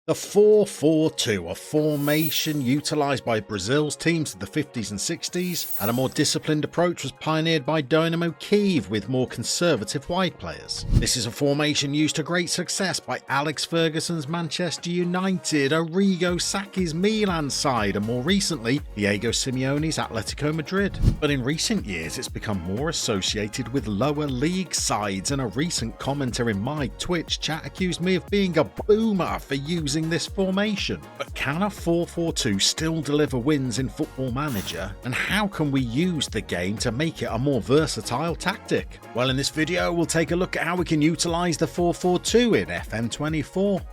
The 4-4-2, a formation utilised by Brazil's teams of the 50s and 60s, and a more disciplined approach was pioneered by Dynamo Kyiv with more conservative wide players. This is a formation used to great success by Alex Ferguson's Manchester United, Arrigo Sacchi's Milan side, and more recently, Diego Simeone's Atletico Madrid. But in recent years, it's become more associated with lower league sides, and a recent commenter in my Twitch chat accused me of being a boomer for using this formation. But can a 4-4-2 still deliver wins in Football Manager, and how can we use the game to make it a more versatile tactic? Well, in this video we'll take a look at how we can utilise the 4-4-2 in FM24.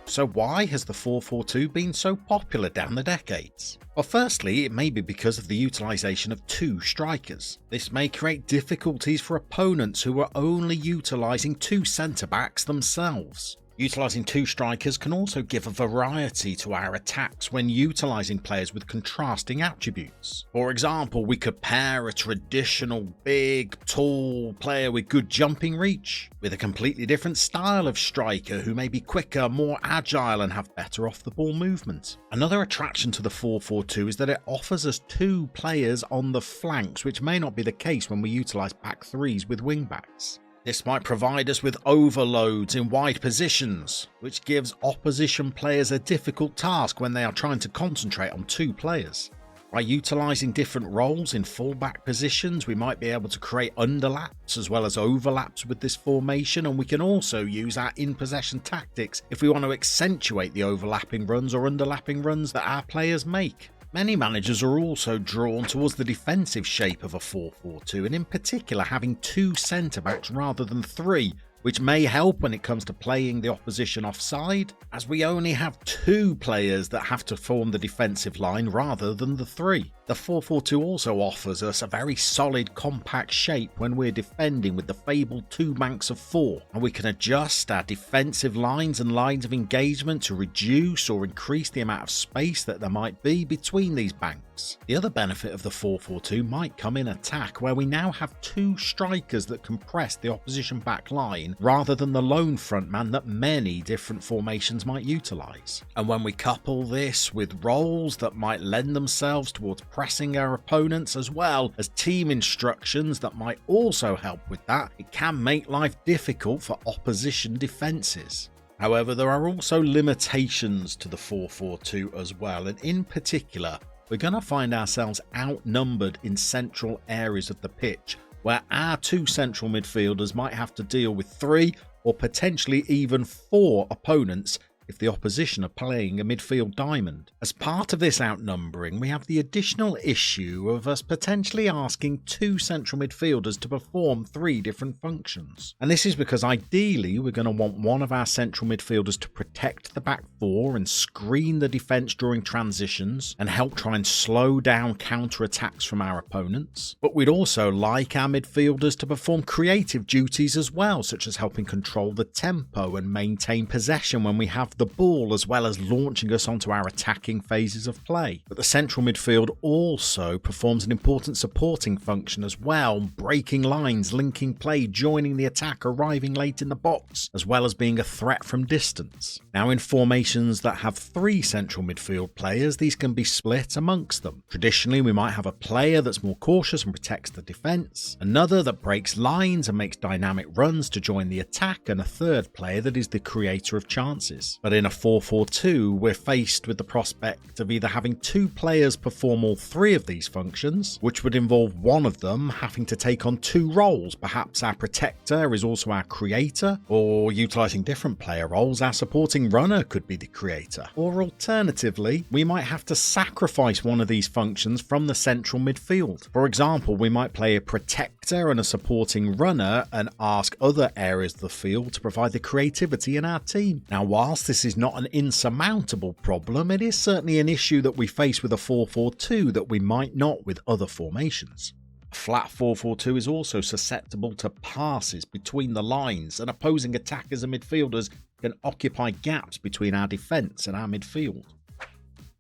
So why has the 4-4-2 been so popular down the decades? Well, firstly, it may be because of the utilisation of two strikers. This may create difficulties for opponents who are only utilising two centre-backs themselves. Utilising two strikers can also give a variety to our attacks when utilising players with contrasting attributes. For example, we could pair a traditional big, tall player with good jumping reach with a completely different style of striker who may be quicker, more agile and have better off-the-ball movement. Another attraction to the 4-4-2 is that it offers us two players on the flanks, which may not be the case when we utilise back threes with wing-backs. This might provide us with overloads in wide positions, which gives opposition players a difficult task when they are trying to concentrate on two players. By utilising different roles in fullback positions, we might be able to create underlaps as well as overlaps with this formation, and we can also use our in-possession tactics if we want to accentuate the overlapping runs or underlapping runs that our players make. Many managers are also drawn towards the defensive shape of a 4-4-2, and in particular having two centre-backs rather than three, which may help when it comes to playing the opposition offside, as we only have two players that have to form the defensive line rather than the three. The 4-4-2 also offers us a very solid compact shape when we're defending with the fabled two banks of four, and we can adjust our defensive lines and lines of engagement to reduce or increase the amount of space that there might be between these banks. The other benefit of the 4-4-2 might come in attack, where we now have two strikers that can press the opposition back line rather than the lone frontman that many different formations might utilise. And when we couple this with roles that might lend themselves towards pressing our opponents, as well as team instructions that might also help with that, it can make life difficult for opposition defences. However, there are also limitations to the 4-4-2 as well, and in particular, we're going to find ourselves outnumbered in central areas of the pitch, where our two central midfielders might have to deal with three or potentially even four opponents if the opposition are playing a midfield diamond. As part of this outnumbering, we have the additional issue of us potentially asking two central midfielders to perform three different functions. And this is because ideally we're going to want one of our central midfielders to protect the back four and screen the defence during transitions and help try and slow down counter-attacks from our opponents. But we'd also like our midfielders to perform creative duties as well, such as helping control the tempo and maintain possession when we have the ball, as well as launching us onto our attacking phases of play. But the central midfield also performs an important supporting function as well, breaking lines, linking play, joining the attack, arriving late in the box, as well as being a threat from distance. Now, in formations that have three central midfield players, these can be split amongst them. Traditionally, we might have a player that's more cautious and protects the defence, another that breaks lines and makes dynamic runs to join the attack, and a third player that is the creator of chances. But in a 4-4-2, we're faced with the prospect of either having two players perform all three of these functions, which would involve one of them having to take on two roles. Perhaps our protector is also our creator, or utilising different player roles, our supporting runner could be the creator. Or alternatively, we might have to sacrifice one of these functions from the central midfield. For example, we might play a protector and a supporting runner and ask other areas of the field to provide the creativity in our team. Now, whilst this is not an insurmountable problem, it is certainly an issue that we face with a 4-4-2 that we might not with other formations. A flat 4-4-2 is also susceptible to passes between the lines, and opposing attackers and midfielders can occupy gaps between our defence and our midfield.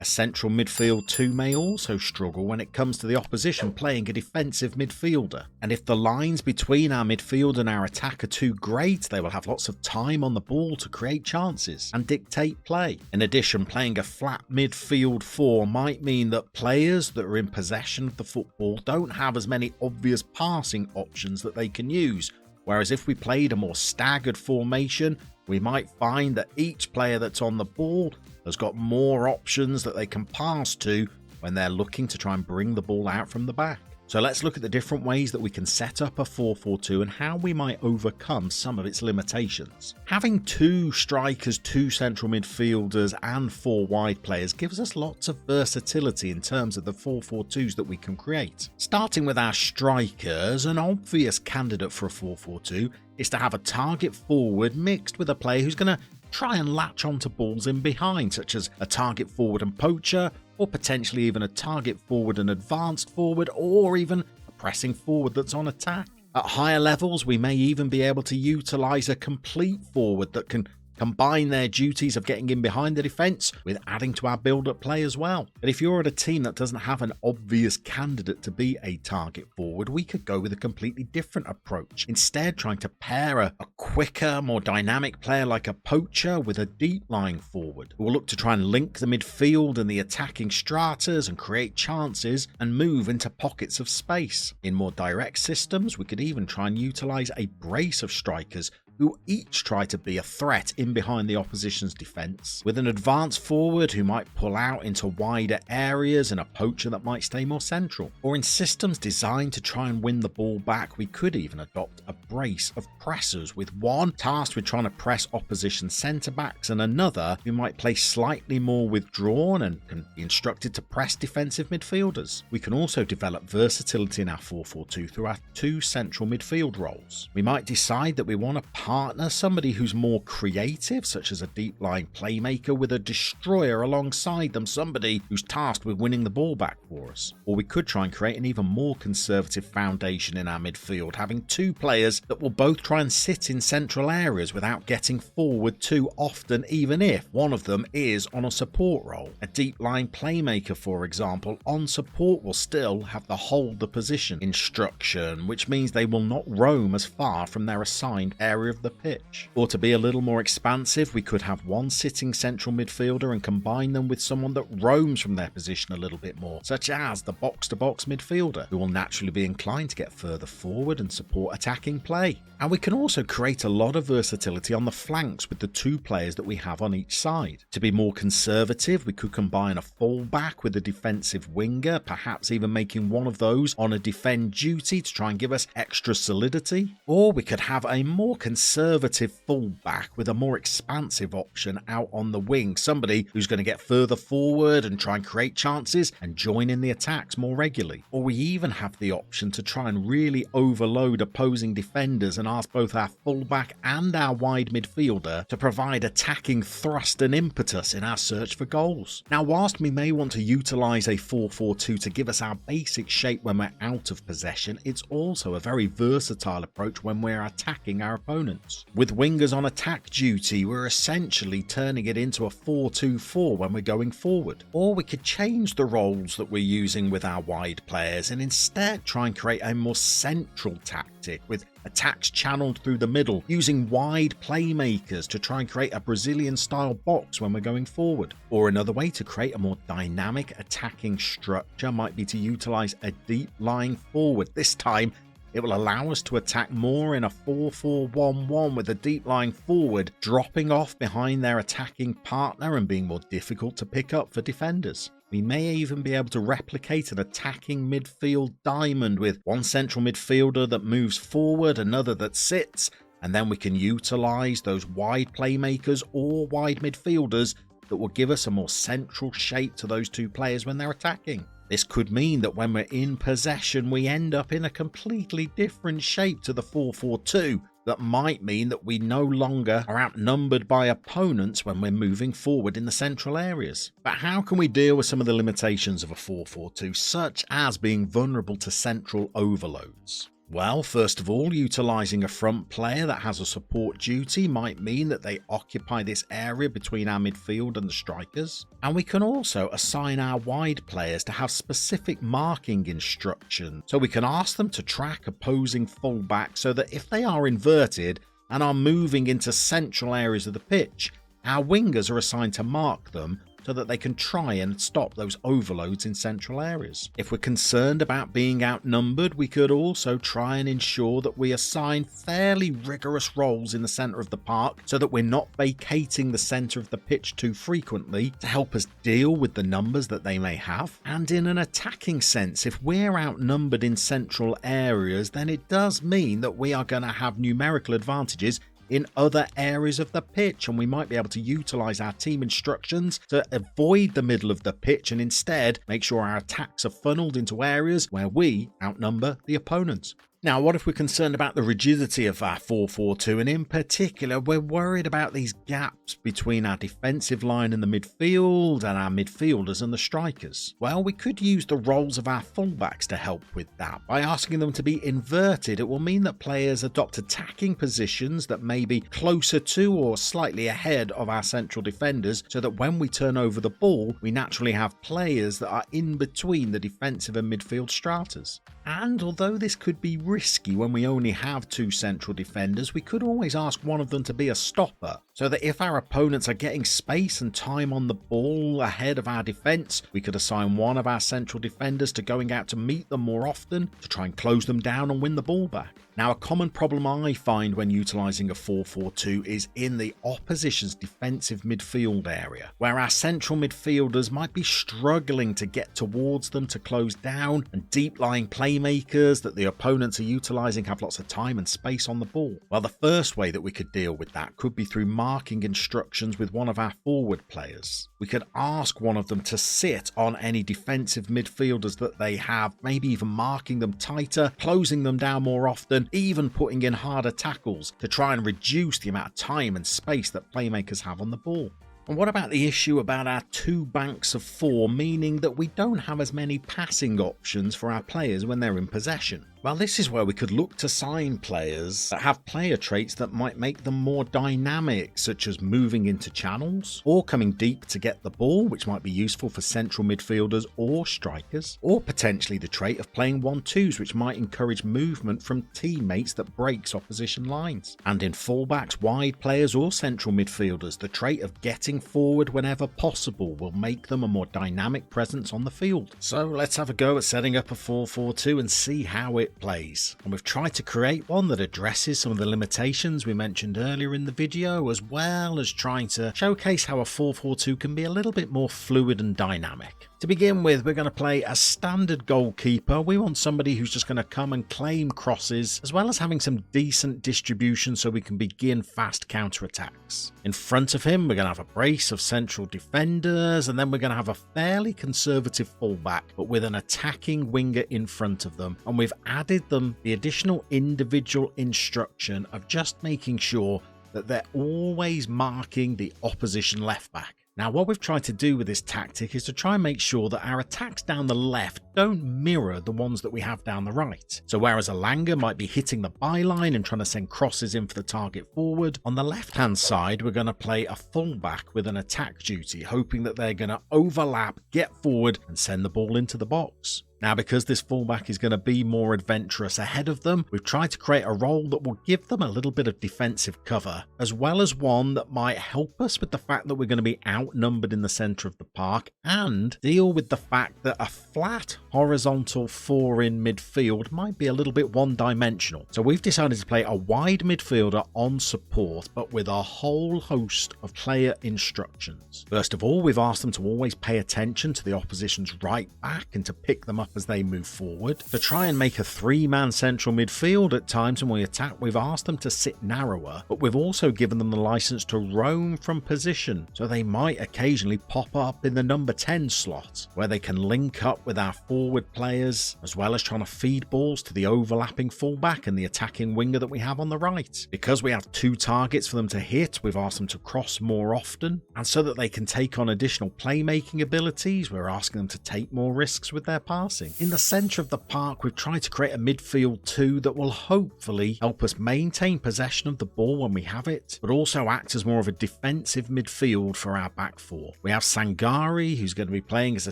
A central midfield 2 may also struggle when it comes to the opposition playing a defensive midfielder, and if the lines between our midfield and our attack are too great, they will have lots of time on the ball to create chances and dictate play. In addition, playing a flat midfield 4 might mean that players that are in possession of the football don't have as many obvious passing options that they can use, whereas if we played a more staggered formation, we might find that each player that's on the ball has got more options that they can pass to when they're looking to try and bring the ball out from the back. So let's look at the different ways that we can set up a 4-4-2 and how we might overcome some of its limitations. Having 2 strikers, 2 central midfielders and 4 wide players gives us lots of versatility in terms of the 4-4-2s that we can create. Starting with our strikers, an obvious candidate for a 4-4-2 is to have a target forward mixed with a player who's going to try and latch onto balls in behind, such as a target forward and poacher, or potentially even a target forward and advanced forward, or even a pressing forward that's on attack. At higher levels, we may even be able to utilise a complete forward that can combine their duties of getting in behind the defence with adding to our build-up play as well. But if you're at a team that doesn't have an obvious candidate to be a target forward, we could go with a completely different approach. Instead, trying to pair a quicker, more dynamic player like a poacher with a deep-lying forward who will look to try and link the midfield and the attacking stratas and create chances and move into pockets of space. In more direct systems, we could even try and utilise a brace of strikers who each try to be a threat in behind the opposition's defence, with an advanced forward who might pull out into wider areas and a poacher that might stay more central. Or in systems designed to try and win the ball back, we could even adopt a brace of pressers, with one tasked with trying to press opposition centre-backs and another who might play slightly more withdrawn and can be instructed to press defensive midfielders. We can also develop versatility in our 4-4-2 through our 2 central midfield roles. We might decide that we want to partner somebody who's more creative, such as a deep-lying playmaker, with a destroyer alongside them, somebody who's tasked with winning the ball back for us. Or we could try and create an even more conservative foundation in our midfield, having 2 players that will both try and sit in central areas without getting forward too often, even if one of them is on a support role. A deep-lying playmaker, for example, on support will still have the hold the position instruction, which means they will not roam as far from their assigned area of the pitch. Or to be a little more expansive, we could have one sitting central midfielder and combine them with someone that roams from their position a little bit more, such as the box-to-box midfielder, who will naturally be inclined to get further forward and support attacking play. And we can also create a lot of versatility on the flanks with the 2 players that we have on each side. To be more conservative, we could combine a fullback with a defensive winger, perhaps even making one of those on a defend duty to try and give us extra solidity. Or we could have a more conservative fullback with a more expansive option out on the wing, somebody who's going to get further forward and try and create chances and join in the attacks more regularly. Or we even have the option to try and really overload opposing defenders and ask both our fullback and our wide midfielder to provide attacking thrust and impetus in our search for goals. Now, whilst we may want to utilise a 4-4-2 to give us our basic shape when we're out of possession, it's also a very versatile approach when we're attacking our opponents. With wingers on attack duty, we're essentially turning it into a 4-2-4 when we're going forward. Or we could change the roles that we're using with our wide players and instead try and create a more central tactic with attacks channeled through the middle, using wide playmakers to try and create a Brazilian-style box when we're going forward. Or another way to create a more dynamic attacking structure might be to utilise a deep-lying forward. This time, it will allow us to attack more in a 4-4-1-1 with a deep-lying forward dropping off behind their attacking partner and being more difficult to pick up for defenders. We may even be able to replicate an attacking midfield diamond with one central midfielder that moves forward, another that sits, and then we can utilise those wide playmakers or wide midfielders that will give us a more central shape to those 2 players when they're attacking. This could mean that when we're in possession, we end up in a completely different shape to the 4-4-2. That might mean that we no longer are outnumbered by opponents when we're moving forward in the central areas. But how can we deal with some of the limitations of a 4-4-2, such as being vulnerable to central overloads? Well, first of all, utilising a front player that has a support duty might mean that they occupy this area between our midfield and the strikers. And we can also assign our wide players to have specific marking instructions, so we can ask them to track opposing fullbacks so that if they are inverted and are moving into central areas of the pitch, our wingers are assigned to mark them so that they can try and stop those overloads in central areas. If we're concerned about being outnumbered, we could also try and ensure that we assign fairly rigorous roles in the centre of the park so that we're not vacating the centre of the pitch too frequently to help us deal with the numbers that they may have. And in an attacking sense, if we're outnumbered in central areas, then it does mean that we are going to have numerical advantages in other areas of the pitch, and we might be able to utilise our team instructions to avoid the middle of the pitch and instead make sure our attacks are funneled into areas where we outnumber the opponents. Now, what if we're concerned about the rigidity of our 4-4-2, and in particular, we're worried about these gaps between our defensive line in the midfield and our midfielders and the strikers? Well, we could use the roles of our fullbacks to help with that. By asking them to be inverted, it will mean that players adopt attacking positions that may be closer to or slightly ahead of our central defenders, so that when we turn over the ball, we naturally have players that are in between the defensive and midfield stratas. And although this could be risky when we only have two central defenders, we could always ask one of them to be a stopper, so that if our opponents are getting space and time on the ball ahead of our defence, we could assign one of our central defenders to going out to meet them more often to try and close them down and win the ball back. Now, a common problem I find when utilising a 4-4-2 is in the opposition's defensive midfield area, where our central midfielders might be struggling to get towards them to close down, and deep-lying playmakers that the opponents are utilising have lots of time and space on the ball. Well, the first way that we could deal with that could be through marking instructions with one of our forward players. We could ask one of them to sit on any defensive midfielders that they have, maybe even marking them tighter, closing them down more often, even putting in harder tackles to try and reduce the amount of time and space that playmakers have on the ball. And what about the issue about our two banks of four, meaning that we don't have as many passing options for our players when they're in possession? Well, this is where we could look to sign players that have player traits that might make them more dynamic, such as moving into channels, or coming deep to get the ball, which might be useful for central midfielders or strikers, or potentially the trait of playing 1-2s, which might encourage movement from teammates that breaks opposition lines. And in fullbacks, wide players or central midfielders, the trait of getting forward whenever possible will make them a more dynamic presence on the field. So let's have a go at setting up a 4-4-2 and see how it plays. And we've tried to create one that addresses some of the limitations we mentioned earlier in the video, as well as trying to showcase how a 4-4-2 can be a little bit more fluid and dynamic. To begin with, we're going to play a standard goalkeeper. We want somebody who's just going to come and claim crosses, as well as having some decent distribution so we can begin fast counterattacks. In front of him, we're going to have a brace of central defenders, and then we're going to have a fairly conservative fullback, but with an attacking winger in front of them. And we've added them the additional individual instruction of just making sure that they're always marking the opposition left back. Now, what we've tried to do with this tactic is to try and make sure that our attacks down the left don't mirror the ones that we have down the right. So whereas Elanga might be hitting the byline and trying to send crosses in for the target forward, on the left-hand side, we're going to play a fullback with an attack duty, hoping that they're going to overlap, get forward, and send the ball into the box. Now, because this fullback is going to be more adventurous ahead of them, we've tried to create a role that will give them a little bit of defensive cover, as well as one that might help us with the fact that we're going to be outnumbered in the centre of the park, and deal with the fact that a flat horizontal four in midfield might be a little bit one-dimensional. So we've decided to play a wide midfielder on support, but with a whole host of player instructions. First of all, we've asked them to always pay attention to the opposition's right back and to pick them up as they move forward. To try and make a three-man central midfield at times when we attack, we've asked them to sit narrower, but we've also given them the license to roam from position, so they might occasionally pop up in the number 10 slot, where they can link up with our forward players, as well as trying to feed balls to the overlapping fullback and the attacking winger that we have on the right. Because we have two targets for them to hit, we've asked them to cross more often, and so that they can take on additional playmaking abilities, we're asking them to take more risks with their passes. passing. In the centre of the park, we've tried to create a midfield too that will hopefully help us maintain possession of the ball when we have it, but also act as more of a defensive midfield for our back four. We have Sangari, who's going to be playing as a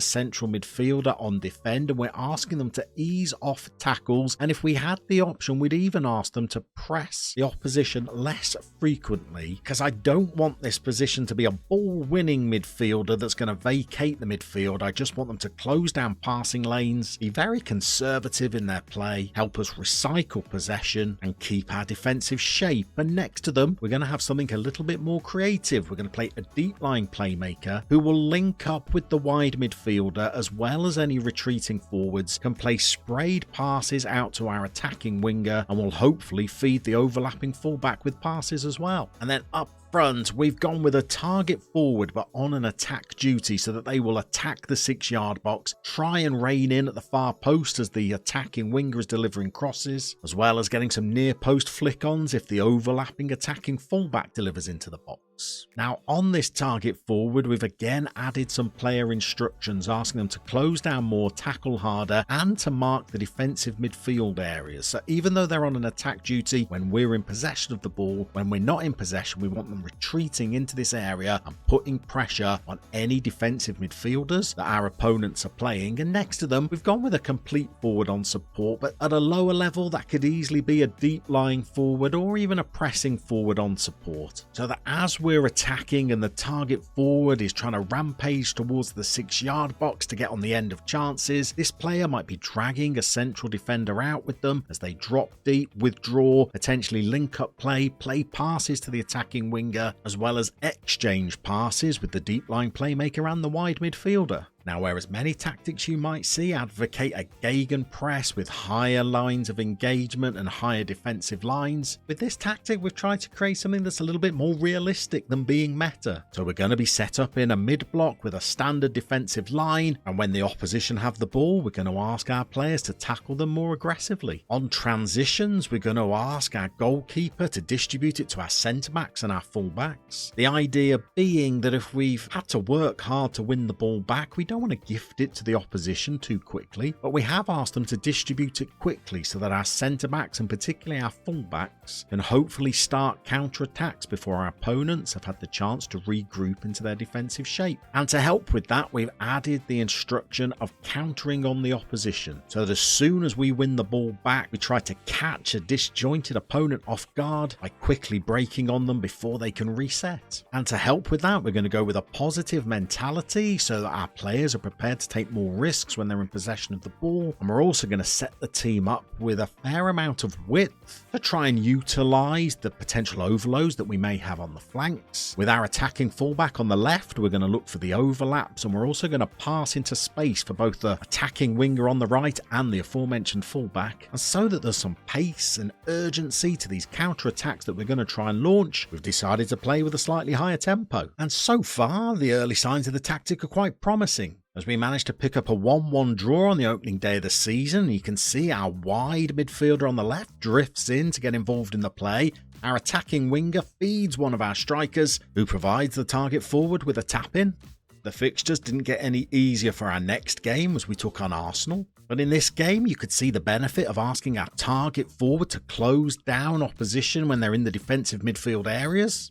central midfielder on defend, and we're asking them to ease off tackles, and if we had the option, we'd even ask them to press the opposition less frequently, because I don't want this position to be a ball-winning midfielder that's going to vacate the midfield. I just want them to close down passing lanes, be very conservative in their play, help us recycle possession, and keep our defensive shape. And next to them, we're going to have something a little bit more creative. We're going to play a deep line playmaker who will link up with the wide midfielder, as well as any retreating forwards, can play sprayed passes out to our attacking winger, and will hopefully feed the overlapping fullback with passes as well. And then up front, we've gone with a target forward but on an attack duty, so that they will attack the 6-yard box, try and rein in at the far post as the attacking winger is delivering crosses, as well as getting some near post flick-ons if the overlapping attacking fullback delivers into the box. Now on this target forward, we've again added some player instructions asking them to close down more, tackle harder, and to mark the defensive midfield areas. So even though they're on an attack duty when we're in possession of the ball, when we're not in possession, we want them retreating into this area and putting pressure on any defensive midfielders that our opponents are playing. And next to them, we've gone with a complete forward on support, but at a lower level that could easily be a deep lying forward or even a pressing forward on support, so that as we're attacking and the target forward is trying to rampage towards the 6-yard box to get on the end of chances, this player might be dragging a central defender out with them as they drop deep, withdraw, potentially link up play passes to the attacking winger, as well as exchange passes with the deep line playmaker and the wide midfielder. Now, whereas many tactics you might see advocate a gegenpress with higher lines of engagement and higher defensive lines, with this tactic we've tried to create something that's a little bit more realistic than being meta. So we're going to be set up in a mid-block with a standard defensive line, and when the opposition have the ball, we're going to ask our players to tackle them more aggressively. On transitions, we're going to ask our goalkeeper to distribute it to our centre-backs and our full-backs. The idea being that if we've had to work hard to win the ball back, we don't want to gift it to the opposition too quickly, but we have asked them to distribute it quickly so that our centre-backs and particularly our full-backs can hopefully start counter-attacks before our opponents have had the chance to regroup into their defensive shape. And to help with that, we've added the instruction of countering on the opposition, so that as soon as we win the ball back, we try to catch a disjointed opponent off guard by quickly breaking on them before they can reset. And to help with that, we're going to go with a positive mentality so that our players are prepared to take more risks when they're in possession of the ball, and we're also going to set the team up with a fair amount of width to try and utilise the potential overloads that we may have on the flanks. With our attacking fullback on the left, we're going to look for the overlaps, and we're also going to pass into space for both the attacking winger on the right and the aforementioned fullback, and so that there's some pace and urgency to these counter-attacks that we're going to try and launch, we've decided to play with a slightly higher tempo. And so far, the early signs of the tactic are quite promising, as we managed to pick up a 1-1 draw on the opening day of the season. You can see our wide midfielder on the left drifts in to get involved in the play. Our attacking winger feeds one of our strikers, who provides the target forward with a tap-in. The fixtures didn't get any easier for our next game as we took on Arsenal, but in this game you could see the benefit of asking our target forward to close down opposition when they're in the defensive midfield areas.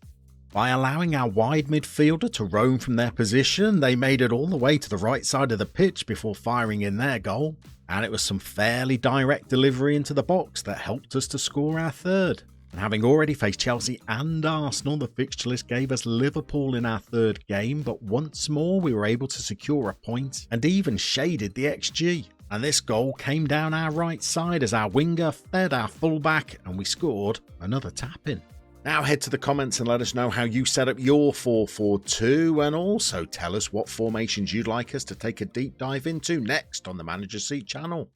By allowing our wide midfielder to roam from their position, they made it all the way to the right side of the pitch before firing in their goal, and it was some fairly direct delivery into the box that helped us to score our third. And having already faced Chelsea and Arsenal, the fixture list gave us Liverpool in our third game, but once more we were able to secure a point and even shaded the XG. And this goal came down our right side as our winger fed our fullback and we scored another tap-in. Now head to the comments and let us know how you set up your 4-4-2, and also tell us what formations you'd like us to take a deep dive into next on the Manager Seat channel.